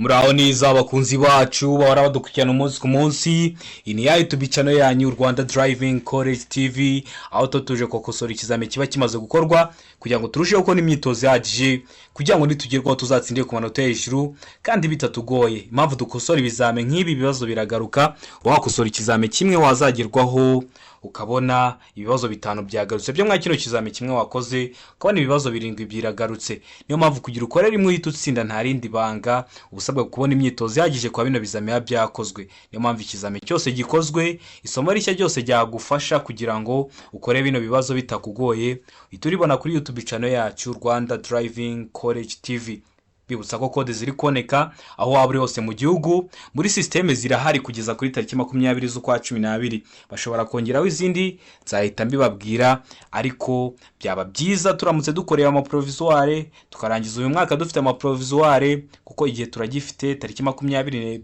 Muraho neza abakunzi bacu bahora badukurikirana umunsi ku munsi. Iyi ni ya YouTube channel yanyu Rwanda Driving College TV, aho tuje kokosora ikizame kiba kimaze gukorwa kugira ngo turusheho gukora imyitozo yahagije kugira ngo nitugerwaho tuzatsindire ku manota hejuru kandi bitatugoye. Impamvu dukosora ibizame nk'ibi bibazo biragaruka, wakosora ikizame kimwe wazagerwaho ukabona ibibazo bitanu byagarutse byo mwa kino kizame kimwe wakoze, ukabona ibibazo birindwi byiragarutse. Niyo mpamvu kugira ukore rimwe uhita utsinda nta rindi banga, ubusabwa kubona imyitozo yahagije kwa bino bizame byakozwe. Niyo mpamvu ikizame cyose gikozwe, isomo rishya ryose ryagufasha kugira ngo ukore bino bibazo bitakugoye. Uhita uribona kuri YouTube channel yacu Rwanda Driving College TV. Bibutsa ko kode ziri koneka aho waba uri hose mu gihugu, muri systeme zirahari kugeza kuri tariki 20 z'ukwa 12. Bashobora kongeraho izindi nzahita mbibabwira, ariko byaba byiza turamutse dukoreye ama provisoire tukarangiza uyu mwaka dufite ama provisoire, kuko igihe turagifite tariki 20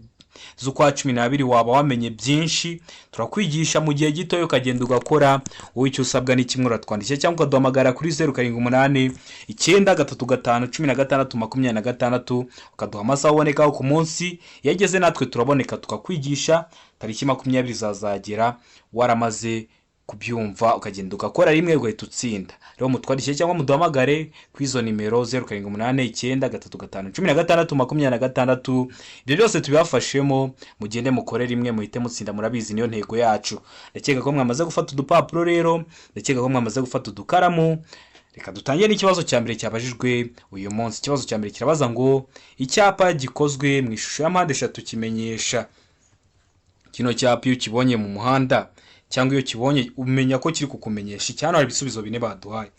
z'ukwa 12 waba wamenye byinshi. Turakwigisha mu gihe gito ukagenda ugakora. Wowe icyo usabwa ni kimwe, uratwandikira cyangwa ukaduhamagara kuri 0789 935 16 ukaduha amasaha ubonekaho ku munsi. Yageze natwe turaboneka tukakwigisha. Tariki 20 zazagera waramaze kubyumva ukagenda ugakora rimwe ugahita utsinda. Rero mutwandikire cyangwa muduhamagare ku izo nimero 0789 935 ibyo byose tubibafashemo, mugende mukore rimwe muhite mutsinda. Murabizi niyo ntego yacu. Ndakeka ko mwamaze gufata udupapuro rero, ndakeka ko mwamaze gufata udukaramu. Reka dutangire n'ikibazo cya mbere cyabajijwe uyu munsi. Ikibazo cya mbere kirabaza ngo icyapa gikozwe mu ishusho ya mpande eshatu kimenyesha. Kino cyapa iyo kibonye mu muhanda cyangwa iyo kibonye umenya ko kiri kukumenyesha. Cyane hari ibisubizo bine baduhaye.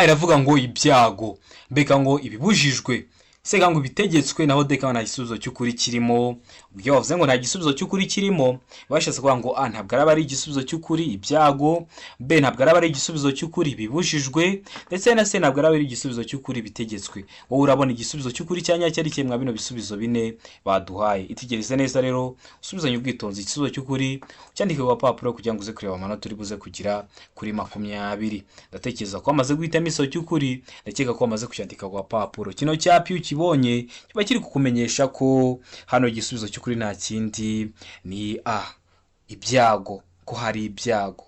Iravuga ngo ibyago, mbeka ngo ibibujijwe, sega ngo bitegetswe, naho deka nta gisubizo cy'ukuri kirimo. Ubwo wavuze ngo nta gisubizo cy'ukuri kirimo, bashatse kuvuga ngo ntabwo araba ari igisubizo cy'ukuri ibyago, b ntabwo araba ari igisubizo cy'ukuri bibujijwe, ndetse na c ntabwo araba ari igisubizo cy'ukuri bitegetswe. Wowe urabona igisubizo cy'ukuri cyanya cyari kimwe bino bisubizo bine baduhaye. Itegereze neza rero, usubizanye ubwitonzi igisubizo cy'ukuri cyandike ku papuro kugira ngo uze kureba amanota uri buze kugira kuri 20. Ndatekereza ko amaze guhitamo iso cy'ukuri, ndakeka ko amaze kucyandika ku papuro. Kino cyapa kibonye kiba kiri kukumenyesha ko hano igisubizo cy'ukuri nta kindi ni ibyago, ko hari ibyago.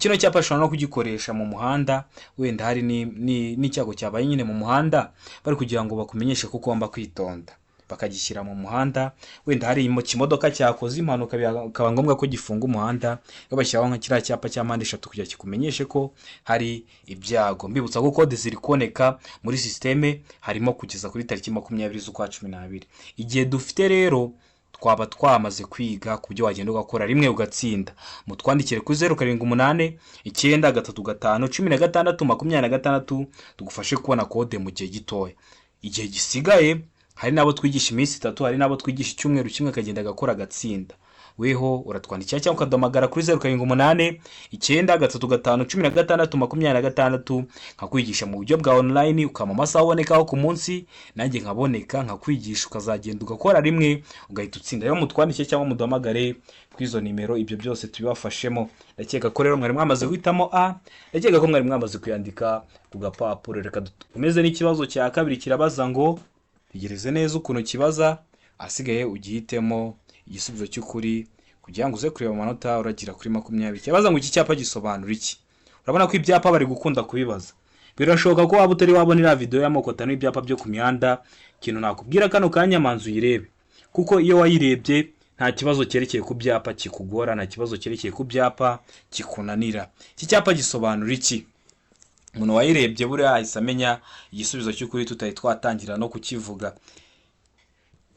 Kino cyapa ushobora no kugikoresha mu muhanda, wenda hari n'icyago cyabaye nyine mu muhanda, bari kugira ngo bakumenyeshe ko ugomba kwitonda, bakagishyira mu muhanda. Wenda hari ikimodoka cyakoze impanuka bikaba ngombwa ko gifunga umuhanda, bashyiraho nka kiriya cyapa cya mpande eshatu kugira kikumenyeshe ko hari ibyago. Mbibutsa ko kode ziri koneka muri systeme harimo kugeza kuri tariki 20 z'ukwa 12. Igihe dufite rero twaba twamaze kwiga ku byo wagenda ugakora rimwe ugatsinda. Mutwandikire ku 0789 935 16 tugufashe kubona kode mu gihe gitoya. Igihe gisigaye hari nabo twigisha iminsi 3, hari nabo twigisha icyumweru kimwe akagenda agakora agatsinda. Weho uratwandikira cyangwa ukaduhamagara kuri 0789 935 16 nkakwigisha mu buryo bwa online, ukama amasaha ubonekaho ku munsi, nanjye nkaboneka nkakwigisha, ukazagenda ugakora rimwe ugahita utsinda. Rero mutwandikire cyangwa muduhamagare kuri izo nimero, ibyo byose tubibafashemo. Ndakeka ko rero mwari mwamaze guhitamo ndakeka ko mwari mwamaze kuyandika ku gapapuro. Reka dukomeze n'ikibazo cya kabiri kirabaza ngo tegereze neza ukuntu kibaza, asigaye ugihitemo igisubizo cy'ukuri kugira ngo uze kureba amanota uragira kuri 20. Kibaza ngo iki cyapa gisobanura iki? Urabona ko ibyapa bari gukunda kubibaza. Birashoboka ko waba utari wabonera video y'amoko 5 ibyapa byo ku mihanda. Kintu nakubwira kano kanya manzu yirebe, kuko iyo wayirebye nta kibazo cyerekeye ku byapa kikugora, nta kibazo cyerekeye ku byapa kikunanira. Iki cyapa gisobanura iki? Umuntu wayirebye buri ahise amenya igisubizo cy'ukuri tutari twatangira no kukivuga.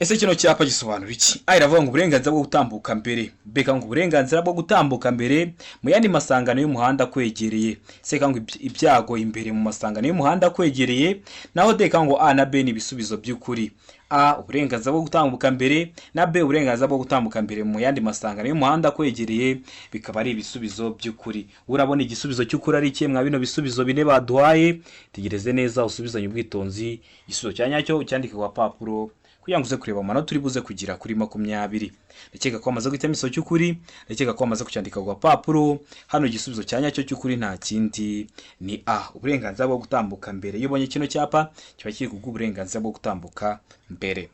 Ese kino cyapa gisobanura iki? Iravuga ngo uburenganzira bwo gutambuka mbere, beka ngo uburenganzira bwo gutambuka mbere mu yandi masangano y'umuhanda kwegereye, seka ngo ibyago imbere mu masangano y'umuhanda kwegereye, naho deka ngo na b ni ibisubizo by'ukuri. Uburenganzira bwo gutambuka mbere, na b uburenganzira bwo gutambuka mbere mu yandi masangano y'umuhanda kwegereye bikaba ari ibisubizo by'ukuri. Urabona igisubizo cy'ukuri ari kimwe bino bisubizo bine baduhaye. Tegereze neza usubizanye ubwitonzi, igisubizo cyanyacyo cyandike ku papuro kugira ngo uze kureba amanota uri buze kugira kuri 20. Ndakeka ko wamaze guhitamo igisubizo cy'ukuri, ndakeka ko wamaze kucyandika ku gapapuro. Hano igisubizo cya nyacyo cy'ukuri nta kindi ni A, uburenganzira bwo gutambuka mbere. Iyo ubonye kino cyapa kiba kiri kuguha uburenganzira bwo gutambuka mbere.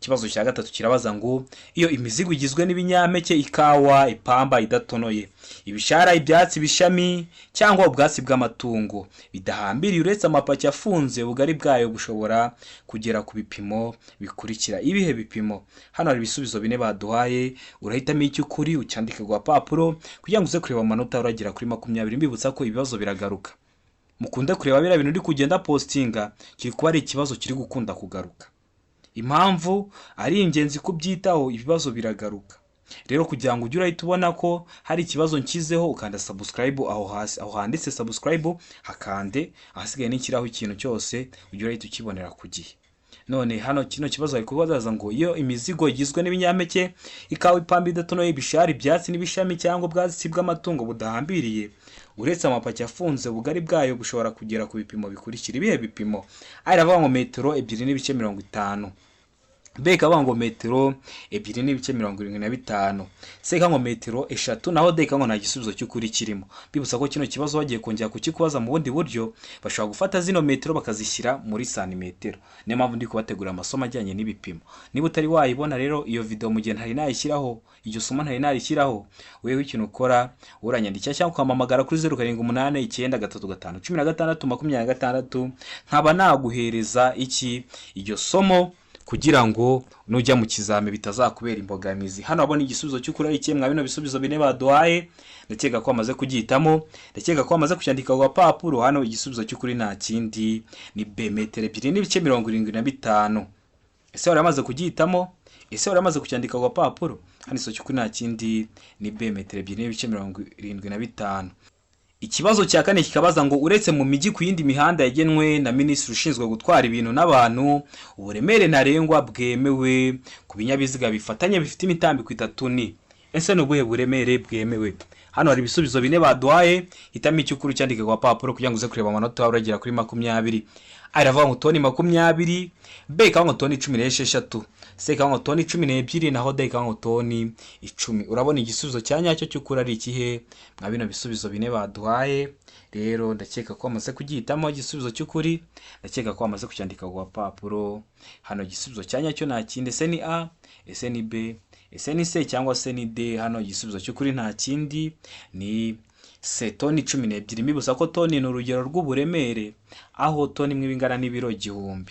Ikibazo cya gatatu kirabaza ngo iyo imizigo igizwe n'ibinyampeke, ikawa, ipamba idatonoye, ibishara, ibyatsi, ibishami cyangwa ubwatsi bw'amatungo bidahambiriye uretse amapaki afunze, ubugari bwayo bushobora kugera ku bipimo bikurikira. Ibihe bipimo? Hano hari ibisubizo bine baduhaye, urahitamo icy'ukuri ucyandike ku gapapuro kugira ngo uze kureba amanota uragera kuri 20. Mbibutsa ko ibibazo biragaruka, mukunde kureba biriya bintu uri kugenda postinga, kiri kuba ari ikibazo kiri gukunda kugaruka. Impamvu ari ingenzi kubyitaho, ibibazo biragaruka. Rero kugira ngo ujye urahita ubona ko hari ikibazo nshyizeho, ukanda subscribe aho hasi, aho handitse subscribe hakande, ahasigaye n'ikiraho ikintu cyose ujye urahita ukibonera ku gihe. None hano kino kibazo ari kubaza ngo iyo imizigo igizwe n'ibinyampeke, ikawa, ipamba idatonoye, ibishari, ibyatsi n'ibishami cyangwa ubwatsi bw'amatungo budahambiriye uretse amapaki afunze, ubugari bwayo bushobora kugera ku bipimo bikurikira. Ibihe bipimo? Aravuga ngo metero 2.50, B kavuga ngo metero 2.75, C kavuga ngo metero 3, naho D kavuga ngo nta gisubizo cy'ukuri kirimo. Bibutsa ko kino kibazo bagiye kongera kukikubaza mu bundi buryo, bashobora gufata zino metero bakazishyira muri santimetero. Niyo mpamvu ndi kubategura amasomo ajyanye n'ibipimo. Niba utari wayibona rero iyo video mu gihe ntari nayishyiraho, iryo somo ntari narishyiraho, wewe ikintu ukora uranyandikira cyangwa ukamamagara kuri 0788935626, nkaba naguhereza iryo somo kugira ngo nujya mu kizame bitazakubera imbogamizi. Hano abona igisubizo cy'ukuri ari kimwe bino bisubizo bine baduhaye, ndakeka ko amaze kugihitamo, ndakeka ko amaze kucyandika ku gapapuro. Hano igisubizo cy'ukuri nta kindi ni B, metero 2.75. Ese wari amaze kugihitamo? Ese wari amaze kucyandika ku gapapuro? Hano iso cy'ukuri nta kindi ni B, metero 2.75. Ikibazo cya kane kikabaza ngo uretse mu mijyi ku yindi mihanda yagenwe na Minisitiri ushinzwe gutwara ibintu n'abantu, uburemere ntarengwa bwemewe ku binyabiziga bifatanye bifite imitambiko 3 ni. Ese n'ubuhe buremere bwemewe? Hano hari ibisubizo bine baduhaye, hitamo icy'ukuri cyandike ku gapapuro kugira ngo uze kureba amanota uragera kuri 20. Aravuga ngo toni 20, B kavuga ngo toni 16, C kavuga ngo toni 12, naho D kavuga ngo toni 10. Urabona igisubizo cya nyacyo cy'ukuri ari ikihe mwa bino bisubizo bine baduhaye? Rero ndakeka ko amaze kugihitamo igisubizo cy'ukuri, ndakeka ko amaze kucyandika ku gapapuro. Hano igisubizo cya nyacyo nta kindi, ese ni A, ese ni B, ese ni C cyangwa se ni D. Hano igisubizo cy'ukuri nta kindi ni C, toni 12. Mbibutsa ko toni ni urugero rw'uburemere, aho toni imwe bingana n'ibiro 1000.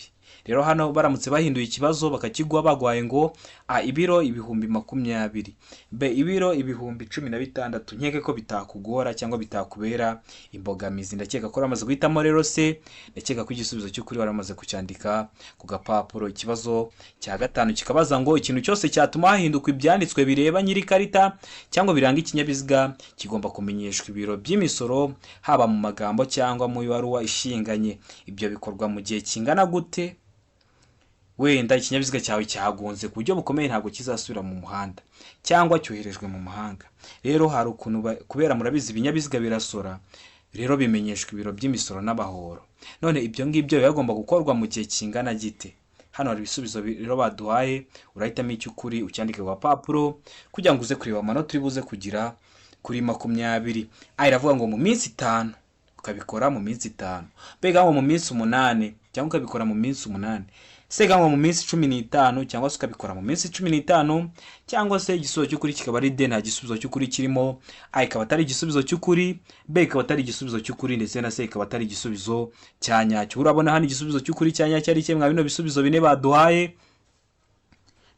Rero hano baramutse bahinduye ikibazo bakakigwa bagwaye ngo A, ibiro 20,000, B, ibiro 16,000, nkeke ko bitakugora cyangwa bitakubera imbogamizi. Ndakeka ko ramaze guhitamo rero C, ndakeka ko igisubizo cy'ukuri waramaze kucyandika ku gapapuro. Ikibazo cya gatanu kikabaza ngo ikintu cyose cyatuma hahinduka ibyanditswe bireba nyiri karita cyangwa biranga ikinyabiziga kigomba kumenyeshwa ibiro by'imisoro, haba mu magambo cyangwa mu ibaruwa ishinganye. Ibyo bikorwa mu gihe kingana gute? Wenda ikinyabiziga cyawe cyagonze ku buryo bukomeye ntabwo kizasubira mu muhanda cyangwa cyoherejwe mu mahanga. Rero hari ukuntu kubera murabizi ibinyabiziga birasora, rero bimenyeshwa ibiro by'imisoro n'abahoro. None ibyo ngibyo bigomba gukorwa mu gihe kingana gite? Hano hari ibisubizo rero baduhaye, urahitamo icy'ukuri ucyandike ku gapapuro kugira ngo uze kureba amanota uri buze kugira kuri 20. Iravuga ngo mu minsi 5, ukabikora mu minsi 5. B ngo mu minsi 8 cyangwa ukabikora mu minsi 8. C ngo mu minsi 15 cyangwa se ukabikora mu minsi 15, cyangwa se igisubizo cy'ukuri kikaba ari D, nta gisubizo cy'ukuri kirimo. A ikaba atari igisubizo cy'ukuri, B ikaba atari igisubizo cy'ukuri, ndetse na C ikaba atari igisubizo cya nyacyo. Urabona hano igisubizo cy'ukuri cya nyacyo ari kimwe bino bisubizo bine baduhaye.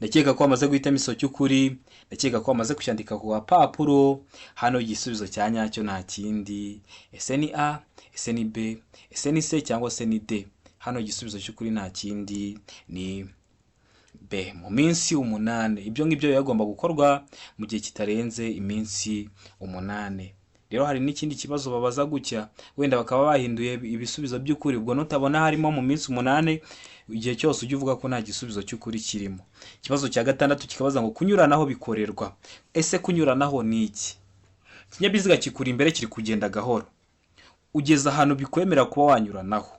Ndakeka ko amaze guhitamo iso cy'ukuri, ndakeka ko amaze kucyandika ku gapapuro. Hano igisubizo cya nyacyo nta kindi, ese ni A, ese ni B, ese ni C cyangwa se ni D. Hano igisubizo cy'ukuri nta kindi ni B, mu minsi 8. Ibyo ngibyo bigomba gukorwa mu gihe kitarenze iminsi 8. Rero hari n'ikindi kibazo babaza gutya, wenda bakaba bahinduye ibisubizo by'ukuri, ubwo nutabona harimo mu minsi 8, igihe cyose ujye uvuga ko nta gisubizo cy'ukuri kirimo. Ikibazo cya gatandatu kikabaza ngo kunyuranaho bikorerwa. Ese kunyuranaho ni iki? Ikinyabiziga kikuri imbere kiri kugenda gahoro, ugeze ahantu bikwemera kuba wanyuranaho,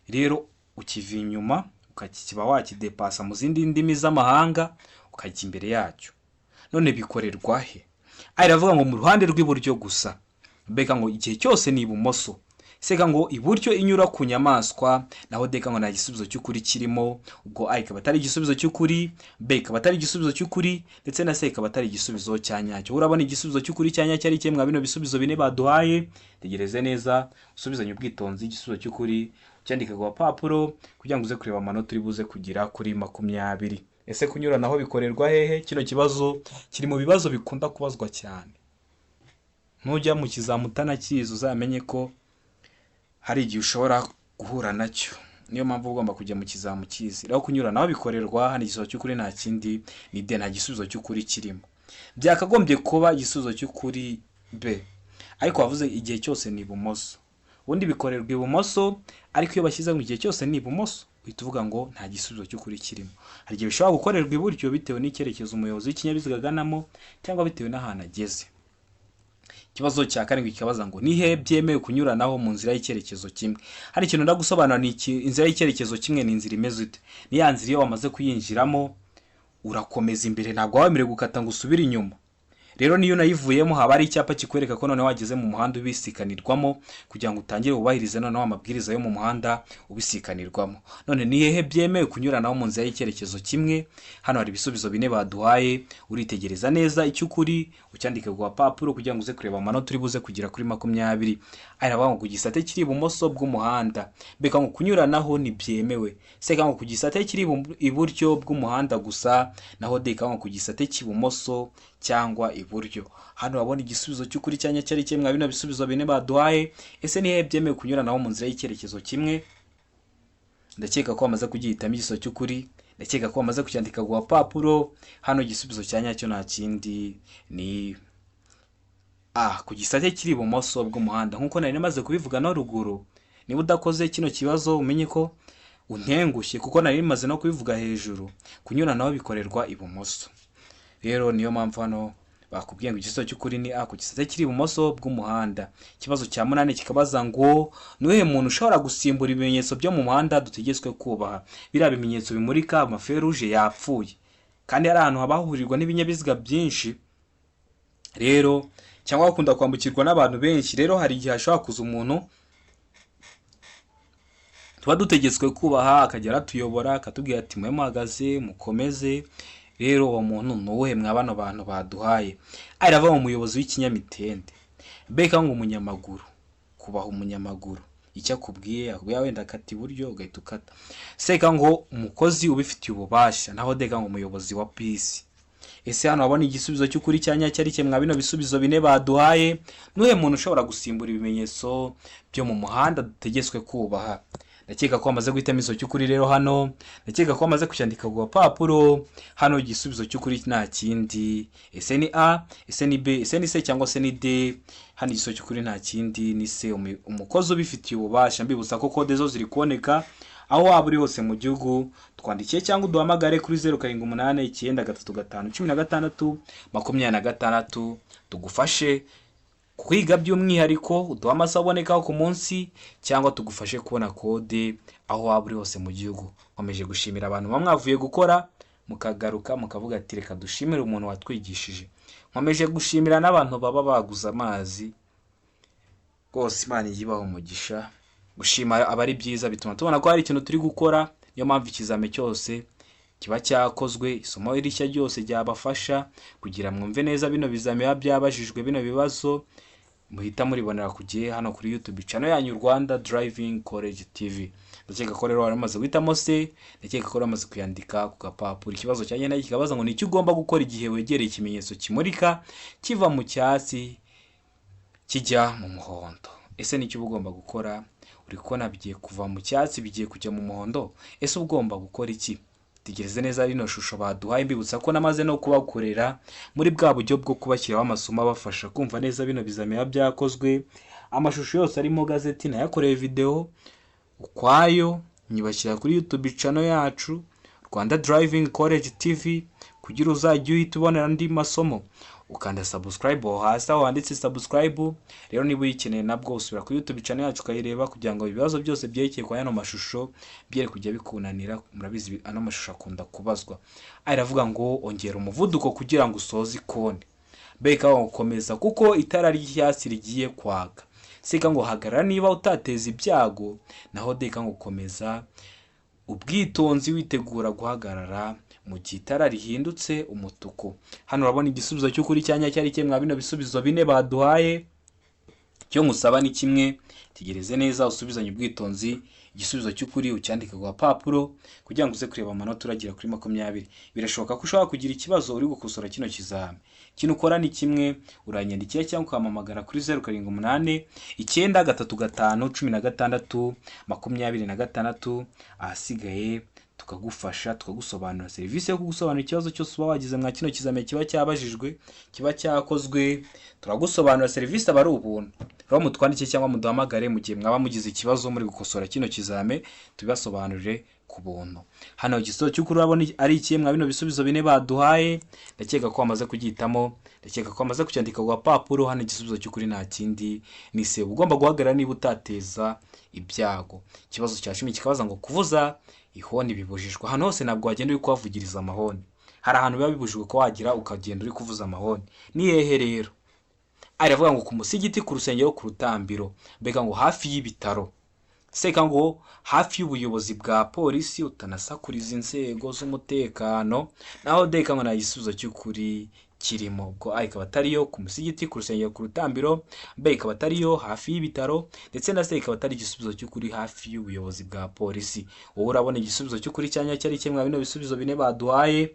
rero ukiva inyuma ukakiba wakidepasa mu zindi ndimi z'amahanga ukajya imbere yacyo. None bikorerwa he? Aravuga ngo mu ruhande rw'iburyo gusa. Mbega ngo igihe cyose ni ibumoso. Seka ngo iburyo inyura ku nyamaswa, naho deka ngo nta gisubizo cy'ukuri kirimo. Ubwo A ikaba atari igisubizo cy'ukuri, B ikaba atari igisubizo cy'ukuri, ndetse na C ikaba atari igisubizo cya nyacyo. Urabona igisubizo cy'ukuri cya nyacyo ari kimwe bino bisubizo bine baduhaye. Tegereze neza usubizanye ubwitonzi igisubizo cy'ukuri cyandika ku papuro kugira ngo uze kureba amanota uri buze kugira kuri 20. Ese kunyura naho bikorerwa hehe? Kino kibazo kiri mu bibazo bikunda kubazwa cyane. Nujya mu kizamutana kizo uzamenye ko hari igihe ushobora guhura nacyo. Niyo mpamvu ugomba kujya mu kizamukizi. Rero kunyura naho bikorerwa hano igisubizo cy'ukuri nta kindi ni D, nta gisubizo cy'ukuri kirimo. Byakagombye kuba igisubizo cy'ukuri B, ariko wavuze igihe cyose ni ibumoso. Ubundi bikorerwa ibumoso, ariko iyo bashyize mu gihe cyose ni ibumoso uhita uvuga ngo nta gisubizo cy'ukuri kirimo. Hari igihe bishobora gukorerwa iburyo bitewe n'icyerekezo umuyobozi w'ikinyabiziga aganamo cyangwa bitewe n'ahantu ageze. Ikibazo cya karindwi kikabaza ngo ni he byemewe kunyuranaho mu nzira y'icyerekezo kimwe. Hari ikintu ndagusobanura ni inzira y'icyerekezo kimwe ni inzira imeze ute? Ni ya nzira iyo wamaze kuyinjiramo urakomeza imbere, ntabwo wawemerewe gukata ngo usubire inyuma. Rero niyo nayivuyemo haba ari icyapa kikwereka ko none wageze mu muhanda ubisikanirwamo kugira ngo utangire ubahirize none amabwiriza yo mu muhanda ubisikanirwamo. None ni hehe byemewe kunyuranaho mu nzira y'icyerekezo kimwe? Hano hari ibisubizo bine baduhaye, uritegereza neza icy'ukuri ucyandike ku papuro kugira ngo uze kureba amanota uri buze kugira kuri 20. Aravuga ngo ku gisate kiri ibumoso bw'umuhanda. Mbega ngo kunyuranaho ni byemewe. Seka ngo ku gisate kiri iburyo bw'umuhanda gusa, naho deka ngo ku gisate cy'ibumoso cyangwa iburyo. Hano wabona igisubizo cy'ukuri cyanya cyari kimwe bino bisubizo bine baduhaye. Ese ni he byemewe kunyuranaho mu nzira y'icyerekezo kimwe? Ndakeka ko bamaze kugihitamo igisubizo cy'ukuri, ndakeka ko bamaze kucyandika ku papuro. Hano igisubizo cyanya cyo nta kindi ni ku gisate kiri ibumoso bw'umuhanda. Nkuko nari namaze kubivuga no ruguru, niba udakoze kino kibazo umenye ko untengushye, kuko nari maze no kubivuga hejuru. Kunyuranaho bikorerwa ibumoso. Rero niyo mpamvu hano bakubwiye ngo igisubizo cy'ukuri ni A ku gisate kiri ibumoso bw'umuhanda. Ikibazo cya 8 kikabaza ngo niwe muntu ushobora gusimbura ibimenyetso byo mu muhanda dutegetswe kubaha. Biriya bimenyetso bimurika amaferuje yapfuye, kandi ari ahantu habahurirwa n'ibinyabiziga byinshi, rero cyangwa bakunda kwambukirwa n'abantu benshi. Rero hari igihe ashobora kuza umuntu tuba dutegetswe kubaha, akagera tuyobora akatubwira ati mwe muhagaze mukomeze. Rero uwo muntu nuwuhe mwabano bantu baduhaye? Arava mu muyobozi w'ikinyamitende. Mbega ngo umunyamaguru, kubaha umunyamaguru icyo akubwiye wenda akata iburyo ugahita ukata. Seka ngo umukozi ubifitiye ububasha, naho deka ngo umuyobozi wa bisi. Ese hano wabona igisubizo cy'ukuri cyanya cyari kimwe bino bisubizo bine baduhaye. Nuhe muntu ushobora gusimbura ibimenyetso byo mu muhanda dutegetswe kubaha? Ndakeka ko bamaze guhitamo igisubizo cy'ukuri. Rero hano ndakeka ko bamaze kucyandika ku papuro. Hano igisubizo cy'ukuri nta kindi. Ese ni A, ese ni B, ese ni C cyangwa se ni D? Hano igisubizo cy'ukuri nta kindi ni C, umukozi ubifitiye ububasha. Mbibutsa ko kode zo ziri kuboneka aho waba uri hose mu gihugu. Twandikiye cyangwa uduhamagare kuri 0788931626 tugufashe kwiga by'umwihariko, uduha amasaha abonekaho ku munsi, cyangwa tugufashe kubona kode aho waba uri hose mu gihugu. Nkomeje gushimira abantu mwavuye gukora mukagaruka mukavuga ati reka dushimire umuntu watwigishije. Nkomeje gushimira n'abantu baba baguza amazi, rwose Imana yibaho umugisha. Gushima abari byiza bituma tubona ko hari ikintu turi gukora. Niyo mpamvu ikizame cyose kiba cyakozwe, isomo irishya ryose ryabafasha kugira mwumve neza bino bizame byabajijwe bino bibazo. Muhita muribonera kugiye hano kuri YouTube channel yanyu Rwanda Driving College TV. Ndakeka ko rero waramaze guhitamo se, ndakeka ko waramaze kuyandika ku gapapuro. Ikibazo cyanye na kikabaza ngo ni icyo ugomba gukora igihe wegereye ikimenyetso kimurika kiva mu cyatsi kijya mu muhondo. Ese ni cyo ugomba gukora? Uri kubona bigiye kuva mu cyatsi bigiye kujya mu muhondo. Ese ugomba gukora iki? Tegereze neza rino shusho baduhaye. Mbibutsa ko namaze no kubakorera muri bwa buryo bwo kubashyiraho amasomo abafasha kumva neza bino bizame byakozwe. Amashusho yose arimo gazeti nayakoreye video ukwayo, nyibashyira kuri YouTube channel yacu Rwanda Driving College TV kugira uzajye uhita ubonera andi masomo. ukanda subscribe aho hasi aho handitse subscribe. Rero niba uyikeneye nabwo usubira kuri YouTube channel yacu ukayireba kugira ngo ibibazo byose byerekeye kwa yano mashusho byere kujya bikunanira. Murabizi ano mashusho akunda kubazwa. Aravuga ngo ongera umuvuduko kugira ngo usoze ikoni. Beka gukomeza kuko itara ry'icyatsi rigiye kwaka. Seka ngo hagarara niba utateza ibyago, naho deka ngo komeza ubwitonzi witegura guhagarara mu gihe itara rihindutse umutuku. Hano urabona igisubizo cy'ukuri cyanya cyari kimwe bino bisubizo bine baduhaye. Cyo ngusaba ni kimwe, tegereze neza usubizanye ubwitonzi igisubizo cy'ukuri ucyandika ku papuro kugira ngo uze kureba amanota uragira kuri 20. Birashoboka ko ushobora kugira ikibazo uri gukosora kino kizame. Kino ukora ni kimwe, uranyandikira cyangwa ukamamagara kuri 078 935 16 26. Ahasigaye tukagufasha tukagusobanurira serivisi yo kugusobanurira ikibazo cyose uba wagize mwa kino kizame kiba cyabajijwe kiba cyakozwe. Turagusobanurira serivisi aba ari ubuntu. Rero mutwandike cyangwa muduhamagare mu gihe mwaba mugize ikibazo muri gukosora kino kizame tubibasobanurire ku buntu. Hano igisubizo cy'ukuri urabona ari ikimwe bino bisubizo bine baduhaye. Ndakeka ko wamaze kugitamo, ndakeka ko wamaze kucyandika ku papuro. Hano igisubizo cy'ukuri nta kindi ni se ugomba guhagarara niba utateza ibyago. Ikibazo cya 10 kikabaza ngo kuvuza ihoni bibujijwe. Hano hose ntabwo wagenda uri kwavugiriza amahoni. Hari ahantu biba bibujijwe ko wagira ukagenda uri kuvuza amahoni. Ni hehe rero? Aravuga ngo ku musigiti, ku rusengero, ku rutambiro, mbega ngo hafi y'ibitaro, seka ngo hafi y'ubuyobozi bwa polisi, utanasakuriza inzego z'umutekano. Naho deka ngo nta gisubizo cy'ukuri kirimo. Ubwo ikaba atariyo ku musigiti, ku rusengero, ku rutambiro, mbega ikaba atariyo hafi y'ibitaro, ndetse na se ikaba atari igisubizo cy'ukuri hafi y'ubuyobozi bwa polisi. Wowe urabona igisubizo cy'ukuri cyanya cyari kimwe bino bisubizo bine baduhaye.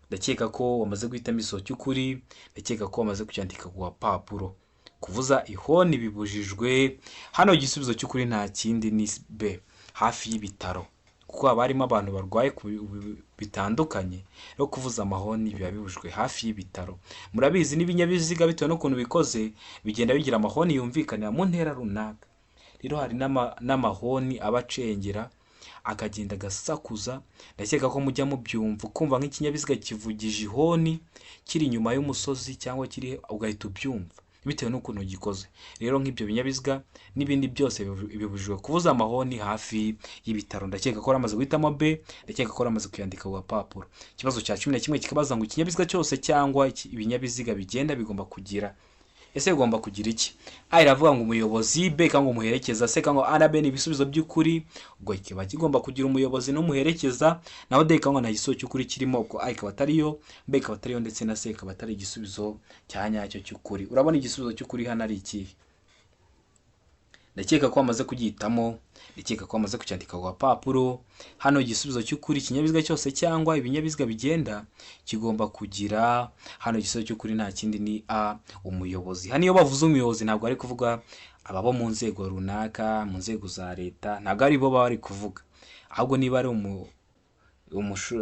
Ndakeka ko wamaze guhitamo igisubizo cy'ukuri, ndakeka ko wamaze kucyandika ku papuro. Kuvuza ihoni bibujijwe. Hano igisubizo cy'ukuri nta kindi ni B, hafi y'ibitaro, kuko haba harimo abantu barwaye bitandukanye. Rero kuvuza amahoni biba bibujijwe hafi y'ibitaro. Murabizi n'ibinyabiziga bitewe n'ukuntu bikoze bigenda bigira amahoni yumvikanira mu ntera runaka. Rero hari n'amahoni abacengera akagenda gasakuza. Ndakeka ko mujya mubyumva kumva nk'ikinyabiziga kivugije ihoni kiri inyuma y'umusozi cyangwa kiri ugahita ubyumva bitewe n'ukuntu gikoze. Rero nk'ibyo binyabiziga n'ibindi byose bibujijwe kuvuza amahoni hafi y'ibitaro. Ndakeka ko ramaze guhitamo B, ndakeka ko ramaze kuyandika ku papuro. Ikibazo cya 11 kikabaza ngo ikinyabiziga cyose cyangwa ibinyabiziga bigenda bigomba kugira. Ese ugomba kugira iki? Iravuga ngo umuyobozi, B cyangwa umuherekeza. Se cyangwa A na B ni ibisubizo by'ukuri. Ubwo kiba kigomba kugira umuyobozi n'umuherekeza. Naho D cyangwa nta gisubizo cy'ukuri kirimo. Ubwo A ikaba atariyo, B ikaba atariyo, ndetse na C ikaba atari igisubizo cyanyacyo cy'ukuri. Urabona igisubizo cy'ukuri hano ari iki? Ndakeka ko wamaze kugihitamo, ndakeka ko wamaze kucyandika ku papuro. Hano igisubizo cy'ukuri ikinyabiziga cyose cyangwa ibinyabiziga bigenda kigomba kugira. Hano igisubizo cy'ukuri nta kindi ni A, umuyobozi. Hano iyo bavuze umuyobozi ntabwo ari kuvuga ababo mu nzego runaka, mu nzego za leta, ntabwo ari bo bari kuvuga. Ahubwo niba ari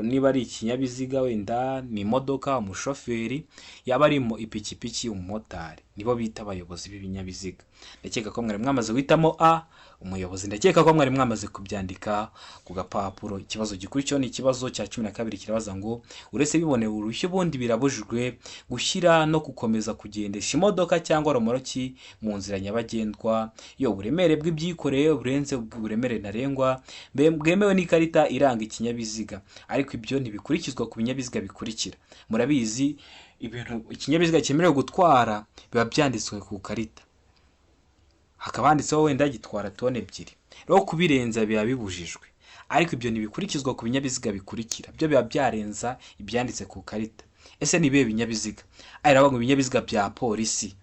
niba ari ikinyabiziga wenda ni imodoka, umushoferi, yaba arimo ipikipiki, umumotari, nibo bita abayobozi b'ibinyabiziga. Ndakeka ko mwari mwamaze guhitamo A, umuyobozi. Ndakeka ko mwari mwamaze kubyandika ku gapapuro. Ikibazo gikurikiyeho ni ikibazo cya 12 kirabaza ngo uretse biboneye uruhushya ubundi birabujijwe gushyira no gukomeza kugendesha imodoka cyangwa romoroki mu nzira nyabagendwa iyo uburemere bw'ibyikoreye burenze uburemere ntarengwa bwemewe n'ikarita iranga ikinyabiziga. Ariko ibyo ntibikurikizwa ku binyabiziga bikurikira. Murabizi ibintu ikinyabiziga cyemerewe gutwara biba byanditswe ku karita, hakaba handitseho wenda gitwara tone 2. Rero kubirenza biba bibujijwe. Ariko ibyo ntibikurikizwa ku binyabiziga bikurikira, byo biba byarenza ibyanditse ku karita. Ese ni bihe binyabiziga? Aravuga ngo ibinyabiziga bya polisi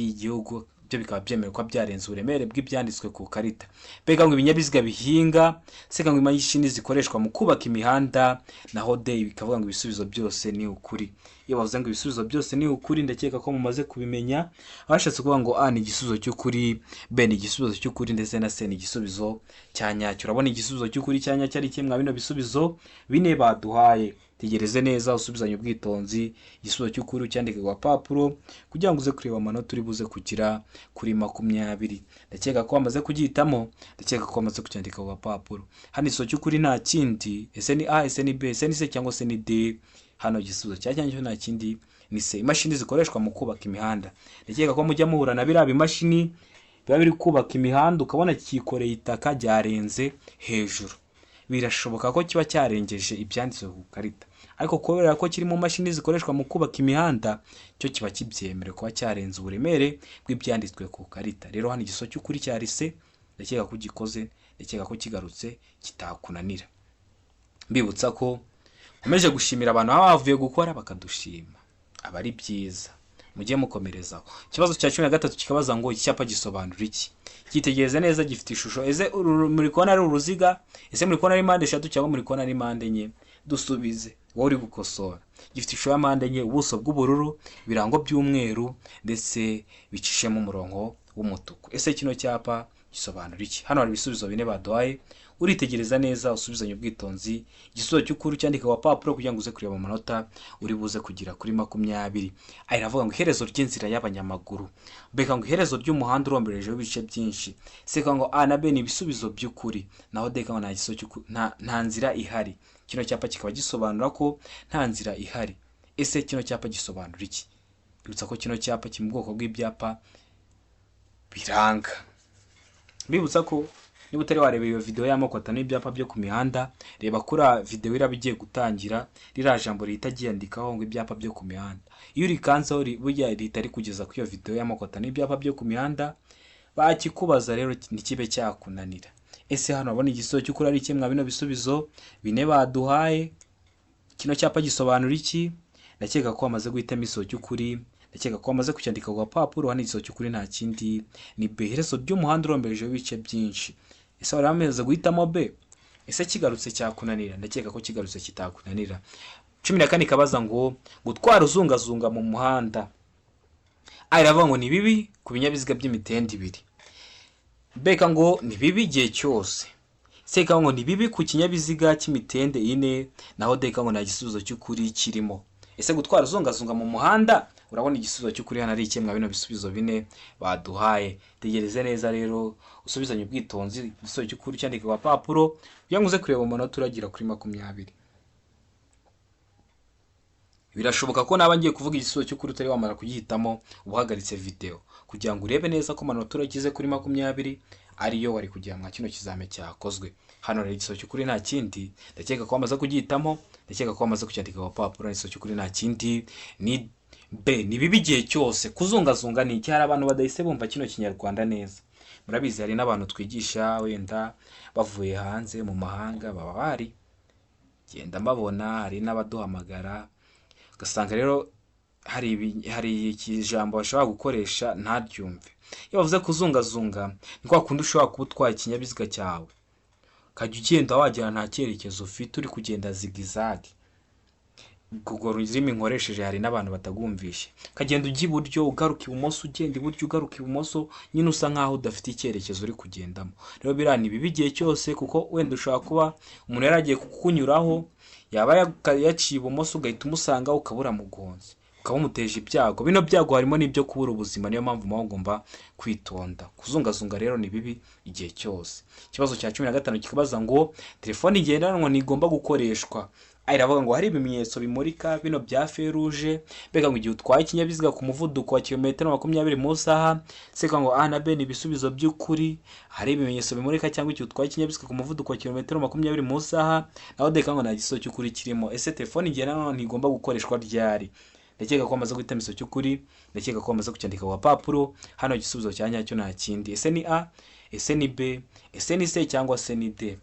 y'igihugu byo bikaba byemewe ko byarenze uburemere bw'ibyanditswe ku karita. Mbega ngo ibinyabiziga bihinga, seka ngo imashini zikoreshwa mu kubaka imihanda, naho D bikavuga ngo ibisubizo byose ni ukuri. Iyo bavuze ngo ibisubizo byose ni ukuri, ndakeka ko mumaze kubimenya. Abashatse kuvuga ngo A ni igisubizo cy'ukuri, B ni igisubizo cy'ukuri, ndetse na C ni igisubizo cyanyacyo. Urabona igisubizo cy'ukuri cyanyacyo ari kimwe bino bisubizo bine baduhaye. Tegereze neza usubizanye ubwitonzi igisubizo cy'ukuri cyandike ku papuro kugira ngo uze kureba amanota uri buze kugira kuri 20. Ndakeka ko wamaze kugihitamo, ndakeka ko wamaze kucyandika ku papuro. Hano igisubizo cy'ukuri nta kindi, ese ni A, ese ni B, ese ni C cyangwa se ni D. Hano igisubizo cyanyacyo nta kindi ni se imashini zikoreshwa mu kubaka imihanda. Ndakeka ko mujya muhura na biriya bimashini biba biri kubaka imihanda ukabona cyikoreye itaka ryarenze hejuru, birashoboka ko kiba cyarengeje ibyanditswe ku karita, ariko kubera ko kiri mu mashini zikoreshwa mu kubaka imihanda cyo kiba kibyemerewe kuba cyarenze uburemere bw'ibyanditswe ku karita. Rero hano igisozo cy'ukuri cyari se, ndakeka ko gikoze, ndakeka ko kigarutse kitakunanira. Mbibutsa ko nkomeje gushimira abantu baba bavuye gukora bakadushima, aba ari byiza, mujye mukomerezaho. Ikibazo cya 13 kikabaza ngo icyapa gisobanura iki? Cyitegereze neza, gifite ishusho, ese muri kona ari uruziga, ese muri kona ari impande 3 cyangwa muri kona ari impande enye? Dusubize wowe uri gukosora. Gifite ishusho ya mpande enye, ubuso bw'ubururu, ibirango by'umweru ndetse bicishemo umurongo w'umutuku. Ese kino cyapa gisobanura iki? Hano hari ibisubizo bine baduhaye, uritegereza neza usubizanye ubwitonzi. Igisubizo cy'ukuri cyandika wa papuro kugira ngo uze kureba mu manota uri buze kugira kuri 20. Ari ravuga ngo iherezo ry'inzira y'abanyamaguru. Beka ngo iherezo ry'umuhanda uromberejeho ibice byinshi. Seka ngo A na B ni ibisubizo by'ukuri, naho deka ngo nta gisubizo cy'ukuri, nta nzira ihari. Kino cyapa kikaba gisobanura ko nta nzira ihari. Ese kino cyapa gisobanura iki? Bibutsa ko kino cyapa kiri mu bwoko bw'ibyapa biranga. Bibutsa ko niba utari wareba iyo video y'amoko 5 y'ibyapa byo ku mihanda, reba kuri video irabigiye gutangira rira jambo rihita ryandikaho ngo ibyapa byo ku mihanda. Iyo urikanzaho burya rihita rikugeza ku iyo video y'amoko 5 y'ibyapa byo ku mihanda, bakikubaza rero ntikibe cyakunanira. Ese hano abona igisubizo cy'ukuri ari kimwe bino bisubizo bine baduhaye. Kino cyapa gisobanura iki? Ndakeka ko amaze guhitamo igisubizo cy'ukuri, ndakeka ko amaze kucyandika ku papuro. Hano igisubizo cy'ukuri nta kindi ni B, iherezo ry'umuhanda uromberejeho ibice byinshi. Ese wari amaze guhitamo B? Ese kigarutse cyakunanira? Ndakeka ko kigarutse kitakunanira. 14 kabaza ngo gutwara uzungazunga mu muhanda. Aravuga ngo ni bibi ku binyabiziga by'imitende ibiri. Beka ngo ni bibi igihe cyose. Seka ngo ni bibi ku kinyabiziga cy'imitende ine, naho deka ngo nta gisubizo cy'ukuri kirimo. Ese gutwara uzungazunga mu muhanda, urabona igisubizo cy'ukuri hano ari ikemwa bino bisubizo bine baduhaye. Tegereze neza rero usubizanye ubwitonzi, igisubizo cy'ukuri cyandika ku papuro kugira ngo uze kureba mu manota uragira kuri 20. Birashoboka ko naba ngiye kuvuga igisubizo cy'ukuri utari wamara kugihitamo ubuhagaritse video kugira ngo urebe neza ko manota uragize kuri 20 ariyo wari kugira mwa kino kizame cyakozwe. Hano rero igisubizo cy'ukuri nta kindi, ndakeka ko amaze kugihitamo, ndakeka ko amaze kucyandika ku papuro. Igisubizo cy'ukuri nta kindi ni B, ni bibi igihe cyose. Kuzungazunga ni iki? Hari abantu badahise bumva kino kinyarwanda neza. Murabizi hari n'abantu twigisha wenda bavuye hanze mu mahanga, baba bari genda mbabona, hari n'abaduhamagara ugasanga rero hari ikijambo bashobora gukoresha ntaryumve. Iyo bavuze kuzungazunga ni kwa kundi ushobora kuba utwaye ikinyabiziga cyawe kajya ugenda wagira nta cyerekezo ufite, uri kugenda zigizage. Google rurimi nkoresheje hari n'abantu batagumvishe, kagenda ujya iburyo ugaruka ibumoso, ugenda iburyo ugaruka ibumoso, nyine usa nkaho udafite icyerekezo uri kugendamo. Rero birani bibi igihe cyose, kuko wenda ushobora kuba umuntu yaragiye kukunyuraho, yaba yaciye ibumoso ugahita umusanga ukabura mugonze, ukaba umuteje ibyago. Bino byago harimo n'ibyo kubura ubuzima, niyo mpamvu mugomba kwitonda. Kuzungazunga rero ni bibi igihe cyose. Ikibazo cya 15 kikabaza ngo telefone igendanwa ntigomba gukoreshwa. Aravuga ngo hari ibimenyetso bimurika bino bya feruje. Beka ngo igihe utwaye ikinyabiziga ku muvuduko wa kilometero 20 mu saha. Seka ngo A na B ni ibisubizo by'ukuri. Hari ibimenyetso bimurika cyangwa igihe utwaye ikinyabiziga ku muvuduko wa kilometero 20 mu saha, naho deka ngo nta gisubizo cy'ukuri kirimo. Ese telefone igendanwa ntigomba gukoreshwa ryari? Ndakeka ko amaze guhitamo igisubizo cy'ukuri, ndakeka ko amaze kucyandika ku papuro. Hano igisubizo cya nyacyo nta kindi. Ese ni A, ese ni B, ese ni C cyangwa se ni D?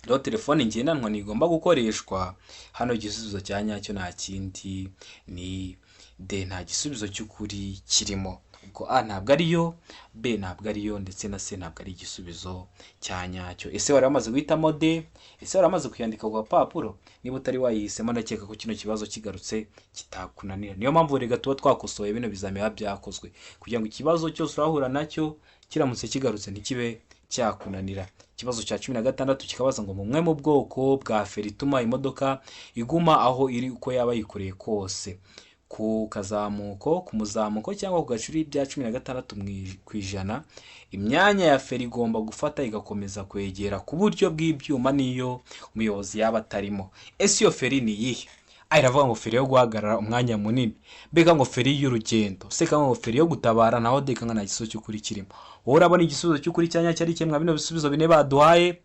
Rero telefone ngendanwa ntigomba gukoreshwa. Hano igisubizo cya nyacyo nta kindi ni D, nta gisubizo cy'ukuri kirimo. Ubwo A ntabwo ariyo, B ntabwo ariyo, ndetse na C ntabwo ari igisubizo cya nyacyo. Ese wari wamaze guhitamo D? Ese wari wamaze kuyandika ku papuro? Niba utari wayihisemo, ndakeka ko kino kibazo kigarutse kitakunanira. Niyo mpamvu rega tuba twakosoye bino bizame byakozwe kugira ngo ikibazo cyose urahura nacyo kiramutse kigarutse ntikibe cyakunanira. Ikibazo cya 16 kikabaza ngo mumwe mu bwoko bwa feri ituma imodoka iguma aho iri uko yaba yikoreye kose, ku kazamuko, ku muzamuko cyangwa ku gacuri bya 16%, imyanya ya feri igomba gufata igakomeza kwegera ku buryo bw'ibyuma niyo umuyobozi yaba atarimo. Ese iyo feri ni yihe? iravuga ngo feri yo guhagarara umwanya munini, mbega ngo feri y'urugendo, seka ngo feri yo gutabara, naho deka nta gisubizo cy'ukuri kirimo. Wowe urabona igisubizo cy'ukuri cya nyacyo ari kimwe bino bisubizo bine baduhaye?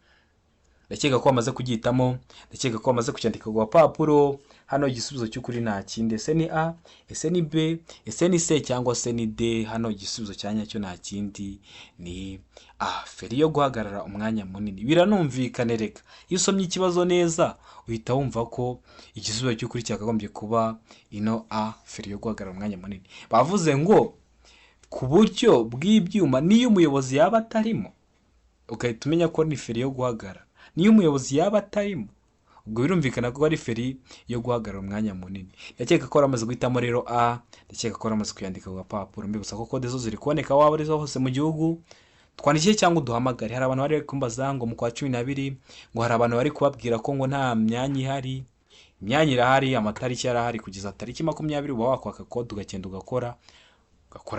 Ndakeka ko bamaze kugihitamo, ndakeka ko bamaze kucyandika ku gapapuro. Hano igisubizo cy'ukuri nta kindi, ese ni A, ese ni B, ese ni C cyangwa se ni D. Hano igisubizo cya nyacyo nta kindi ni A, feri yo guhagarara umwanya munini. Biranumvikane reka, iyo usomye ikibazo neza uhita wumva ko igisubizo cy'ukuri cyakagombye kuba ino A, feri yo guhagarara umwanya munini. Bavuze ngo ku buryo bw'ibyuma niyo umuyobozi yaba atarimo, ugahita umenya ko ni feri yo guhagarara niyo umuyobozi yaba atarimo, ubwo birumvikana ko ari feri yo guhagarara umwanya munini. Ndakeka ko baramaze guhitamo rero A, ndakeka ko baramaze kuyandika ku gapapuro. Mbibutsa ko kode zo ziri kuboneka waba ari zo hose mu gihugu. Twandikiye cyangwa uduhamagare. Hari abantu bari kumbaza ngo mu kwa 12 ngo hari abantu bari kubabwira ko ngo nta myanya ihari. Imyanya irahari, amatariki yarahari, kugeza tariki 20 uba wakwaka kode ugakenda ugakora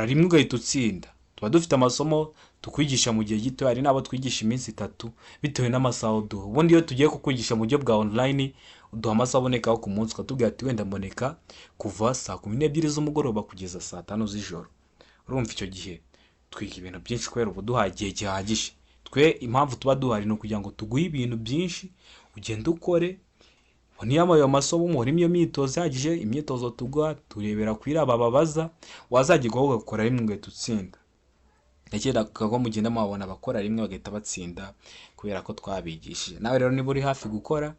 rimwe ugahita utsinda. Tuba dufite amasomo tukwigisha mu gihe gito, hari nabo twigisha iminsi 3 bitewe n'amasaha uduha. Ubundi iyo tugiye kukwigisha mu buryo bwa online uduha amasaha abonekaho ku munsi, ukatubwira ati wenda mboneka kuva saa 12 z'umugoroba kugeza saa 5 z'ijoro. Urumva icyo gihe twiga ibintu byinshi kubera ubu duhaye igihe gihagije. Twe impamvu tuba duhari no kugira ngo tuguhe ibintu byinshi ugende ukore. Niyo ayo masomo muri iyo myitozo yagije, imyitozo tugwa turebera kwiraba babaza, wazagirwaho ugakora rimwe ugahita utsinda. Ndakeka ko mugenda mubona abakora rimwe bagahita batsinda kubera ko twabigishije. Nawe rero niba uri hafi gukora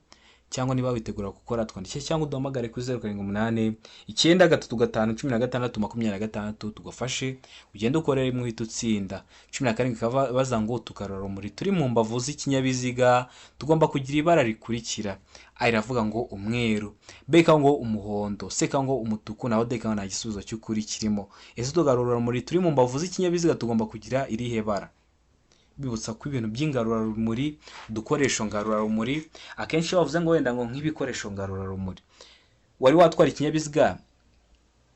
cyangwa niba witegura gukora, twandikiye cyangwa uduhamagare kuri 0789 93 15 tugafashe ugende ukore rimwe uhita utsinda. 17 kabaza ngo tukarora rumuri turi mu mbavu z'ikinyabiziga tugomba kugira ibara rikurikira. Iravuga ngo umweru, beka ngo umuhondo, seka ngo umutuku, naho deka nta gisubizo cy'ukuri kirimo. Ese tugarura rumuri turi mu mbavu z'ikinyabiziga tugomba kugira irihe bara? Bibutsa ko ibintu by'ingarura rumuri, udukoresho ngarura rumuri, akenshi bavuze ngo wenda ngo nk'ibikoresho ngarura rumuri. Wari watwara ikinyabiziga,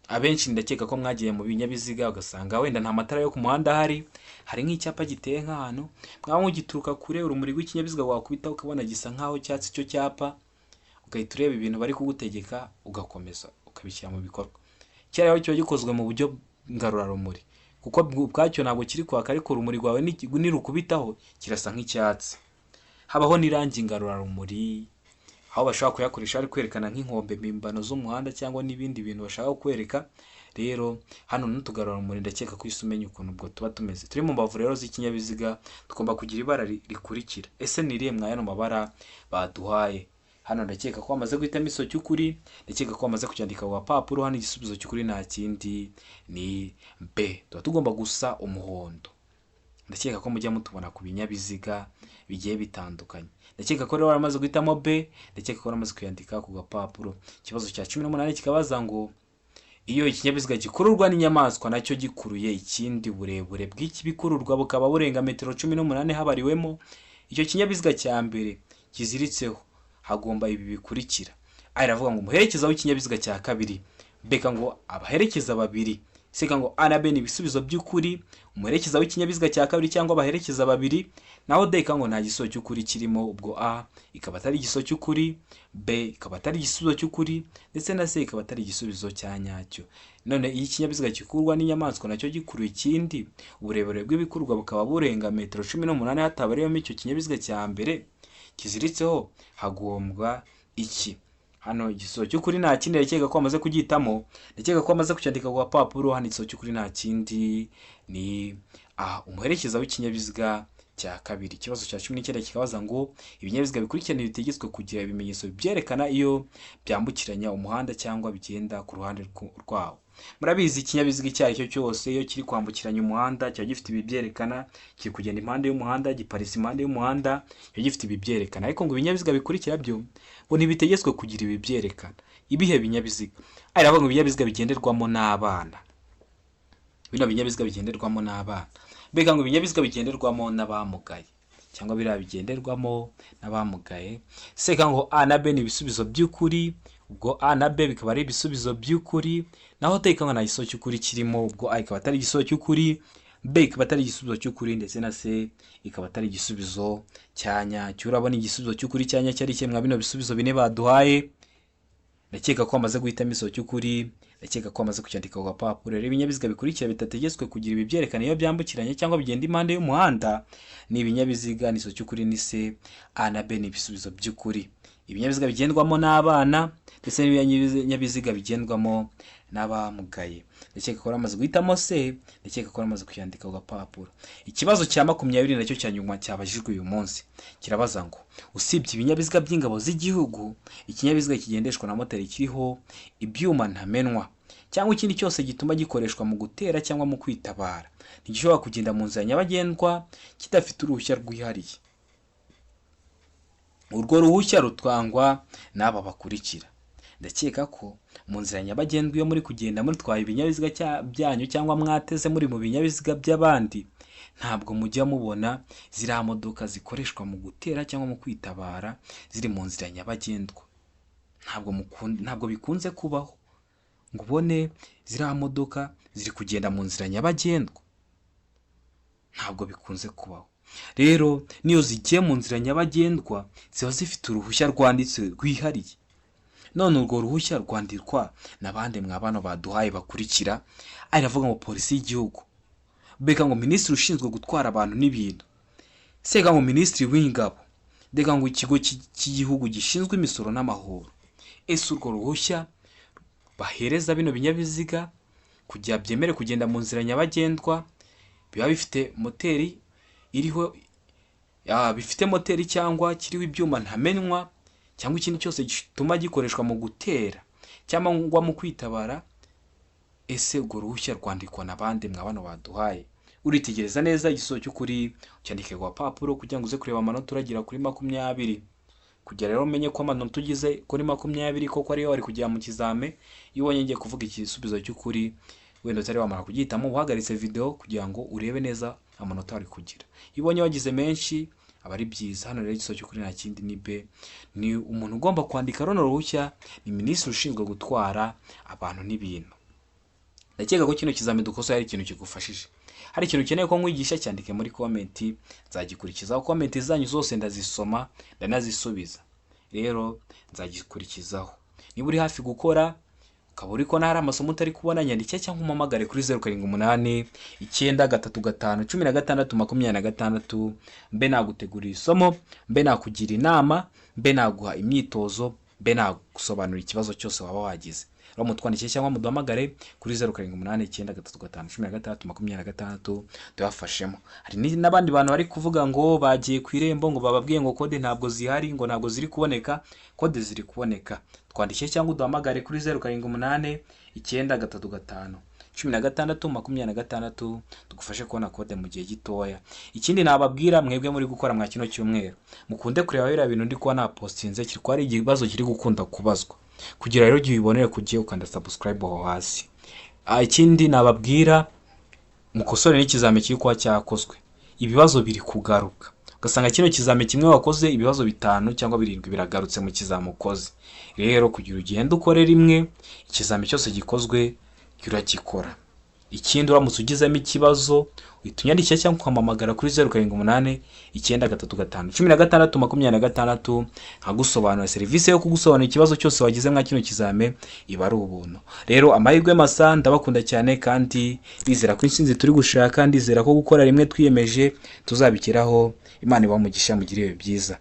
abenshi ndakeka ko mwagiye mu binyabiziga ugasanga wenda nta matara yo ku muhanda hari nk'icyapa giteye nk'ahantu, mwaho ugituruka kure urumuri rw'ikinyabiziga wakubita ukabona gisa nkaho cyatsi cyo cyapa, ugahita ureba ibintu bari kugutegeka ugakomeza ukabishyira mu bikorwa. Cyari aho cyo gikozwe mu buryo ngarura rumuri, kuko bwacyo ntabwo kiri kwaka, ariko urumuri rwawe nirukubitaho kirasa nk'icyatsi. Habaho n'irangi ngarura rumuri, aho bashaka kuyakoresha ari kwerekana nk'inkombe mpimbano z'umuhanda cyangwa n'ibindi bintu bashaka kwereka. Rero hano n'utugarura rumuri ndakeka ko isumenya ukuntu ubwo tuba tumeze. Turi mu mbavu rero z'ikinyabiziga tugomba kugira ibara rikurikira. Ese ni irihe mwaya no mabara baduhaye? Hano ndakeka ko bamaze guhitamo iso cy'ukuri, ndakeka ko bamaze kucyandika ku gapapuro. Hano igisubizo cy'ukuri nta kindi ni B, tuba tugomba gusa umuhondo. Ndakeka ko mujya mutubona ku binyabiziga bigiye bitandukanye. Ndakeka ko rero baramaze guhitamo B, ndakeka ko baramaze kuyandika ku gapapuro. Ikibazo cya 18 kikabaza ngo iyo ikinyabiziga gikururwa n'inyamaswa nacyo gikuruye ikindi burebure bw'iki bikururwa bukaba burenga metero 18 habariwemo, icyo kinyabiziga cya mbere kiziritseho hagomba ibi bikurikira. Iravuga ngo umuherekeza w'ikinyabiziga cya kabiri, beka ngo abaherekeza babiri, seka ngo A na B ni ibisubizo by'ukuri, umuherekeza w'ikinyabiziga cya kabiri cyangwa abaherekeza babiri, naho deka ngo nta gisubizo cy'ukuri kirimo. Ubwo A ikaba atari igisubizo cy'ukuri, B ikaba atari igisubizo cy'ukuri, ndetse na C ikaba atari igisubizo cya nyacyo. None iyo ikinyabiziga gikurwa n'inyamaswa nacyo gikuruye ikindi, uburebure bw'ibikurwa bukaba burenga metero 18 hatabariyemo icyo kinyabiziga cya mbere kiziritseho hagombwa iki? Hano igisubizo cy'ukuri nta kindi, ndakeka ko bamaze kugihitamo, ndakeka ko bamaze kucyandika ku gapapuro. Hano igisubizo cy'ukuri nta kindi ni A, umuherekeza w'ikinyabiziga cya kabiri. Ikibazo cya 19 kikabaza ngo ibinyabiziga bikurikirana bitegetswe kugira ibimenyetso byerekana iyo byambukiranya umuhanda cyangwa bigenda ku ruhande rwawo. Murabizi ikinyabiziga icyo ari cyo cyose iyo kiri kwambukiranya umuhanda kiba gifite ibi byerekana, kiri kugenda impande y'umuhanda, giparitse impande y'umuhanda, kiba gifite ibi byerekana. Ariko ngo ibinyabiziga bikurikira byo ngo ntibitegetswe kugira ibi byerekana. Ibihe binyabiziga? Iravuga ngo ibinyabiziga bigenderwamo n'abana. Bino binyabiziga bigenderwamo n'abana, mbega ngo ibinyabiziga bigenderwamo n'abamugaye cyangwa biriya bigenderwamo n'abamugaye. Seka ngo A na B ni ibisubizo by'ukuri, ubwo A na B bikaba ari ibisubizo by'ukuri, naho teka ngo nta gisubizo cy'ukuri kirimo. Ubwo A ikaba atari igisubizo cy'ukuri, B ikaba atari igisubizo cy'ukuri, ndetse na C ikaba atari igisubizo cya nyacyo. Urabona igisubizo cy'ukuri cya nyacyo ari kimwe bino bisubizo bine baduhaye. ndakeka ko wamaze guhitamo igisoro cy'ukuri, ndakeka ko wamaze kucyandika ku gapapuro. Rero ibinyabiziga bikurikira bitategetswe kugira ibi byerekana iyo byambukiranye cyangwa bigenda impande y'umuhanda ni ibinyabiziga, n'igisoro cy'ukuri ni C, A na B ni ibisubizo by'ukuri. Ibinyabiziga bigendwamo n'abana ndetse n'ibinyabiziga bigendwamo n'abamugaye. Ndakeka ko wamaze guhitamo C, ndakeka ko wamaze kuyandika ku gapapuro. Ikibazo cya 20 nacyo cya nyuma cyabajijwe uyu munsi kirabaza ngo usibye ibinyabiziga by'ingabo z'igihugu, ikinyabiziga kigendeshwa na moteri kiriho ibyuma ntamenwa cyangwa ikindi cyose gituma gikoreshwa mu gutera cyangwa mu kwitabara ntigishobora kugenda mu nzira nyabagendwa kidafite uruhushya rwihariye. Urwo ruhushya rutwangwa n'aba bakurikira. Ndakeka ko mu nzira nyabagendwa iyo muri kugenda mutwaye ibinyabiziga byanyu cyangwa mwateze muri mu binyabiziga by'abandi, ntabwo mujya mubona ziriya modoka zikoreshwa mu gutera cyangwa mu kwitabara ziri mu nzira nyabagendwa. Ntabwo bikunze kubaho ngo ubone ziriya modoka ziri kugenda mu nzira nyabagendwa, ntabwo bikunze kubaho. Rero niyo zigiye mu nzira nyabagendwa ziba zifite uruhushya rwanditse rwihariye. None urwo ruhushya rwandikwa n'abandi mwabano baduhaye bakurikira, aravuga ngo polisi y'igihugu, beka ngo minisitiri ushinzwe gutwara abantu n'ibintu, seka ngo minisitiri w'ingabo, deka ngo ikigo cy'igihugu gishinzwe imisoro n'amahoro. Ese urwo ruhushya bahereza bino binyabiziga kugira byemere kugenda mu nzira nyabagendwa biba bifite moteri bifite moteri cyangwa kiriho ibyuma ntamenwa cyangwa ikindi cyose gituma gikoreshwa mu gutera cyangwa mu kwitabara? Ese urwo ruhushya rwandikwa n'abandi mwabano baduhaye? Uritegereza neza igisoro cy'ukuri cyandike ku gapapuro kugira ngo uze kureba amanota uragira kuri 20, kugira rero umenye ko amanota ugize kuri 20 koko ariyo wari kujya mu kizame. Iyo ubonye ngiye kuvuga igisubizo cy'ukuri wenda utari wamara kugihitamo, uhagaritse video kugira ngo urebe neza amanota wari kugira. Iyo ubonye wagize menshi aba ari byiza. Hano rero igisoro cy'ukuri nta kindi ni B, ni umuntu ugomba kwandika runo ruhushya ni minisitiri ushinzwe gutwara abantu n'ibintu. Ndakeka ko kino kizame dukoso ari ikintu kigufashije. Hari ikintu ukeneye ko nkwigisha, cyandike muri comment, nzagikurikizaho. Comment zanyu zose ndazisoma ndanazisubiza, rero nzagikurikizaho. Niba uri hafi gukora ukaba uri ko hari amasomo utari kubona, nyandike cyangwa umpamagare kuri 0789 935 16 mbe nagutegurira isomo, mbe nakugira inama, mbe naguha imyitozo, mbe nagusobanurira ikibazo cyose waba wagize. Rero mutwandikiye cyangwa muduhamagare kuri 0789 935 16 tuyafashemo. Hari n'abandi bantu bari kuvuga ngo bagiye ku irembo ngo bababwiye ngo kode ntabwo zihari, ngo ntabwo ziri kuboneka. Kode ziri kuboneka. Twandikiye cyangwa uduhamagare kuri 0789 935 16 tugufashe kubona kode mu gihe gitoya. Ikindi nababwira mwebwe muri gukora mwa kino cyumweru, mukunde kureba biriya bintu ndi kuba na postinze kiri kwari ikibazo kiri gukunda kubazwa, kugira rero gihe ubonere kugiye ukanda subscribe aho hasi. Ikindi nababwira mukosore n'ikizame kiri kwa cyakozwe, ibibazo biri kugaruka, ugasanga kino kizame kimwe wakoze ibibazo 5 cyangwa 7 biragarutse mu kizame ukoze. Rero kugira ugende ukore rimwe ikizame cyose gikozwe uragikora. Ikindi uramutse ugizemo ikibazo uhitunyandikira cyangwa ukamamagara kuri 0789 935 16 nkagusobanurira. Serivisi yo kugusobanurira ikibazo cyose wagize mwa kino kizame iba ari ubuntu. Rero amahirwe masa, ndabakunda cyane kandi bizera ko insinzi turi gushaka, ndizera ko gukora rimwe twiyemeje tuzabikiraho. Imana ibamugisha, mugire byiza.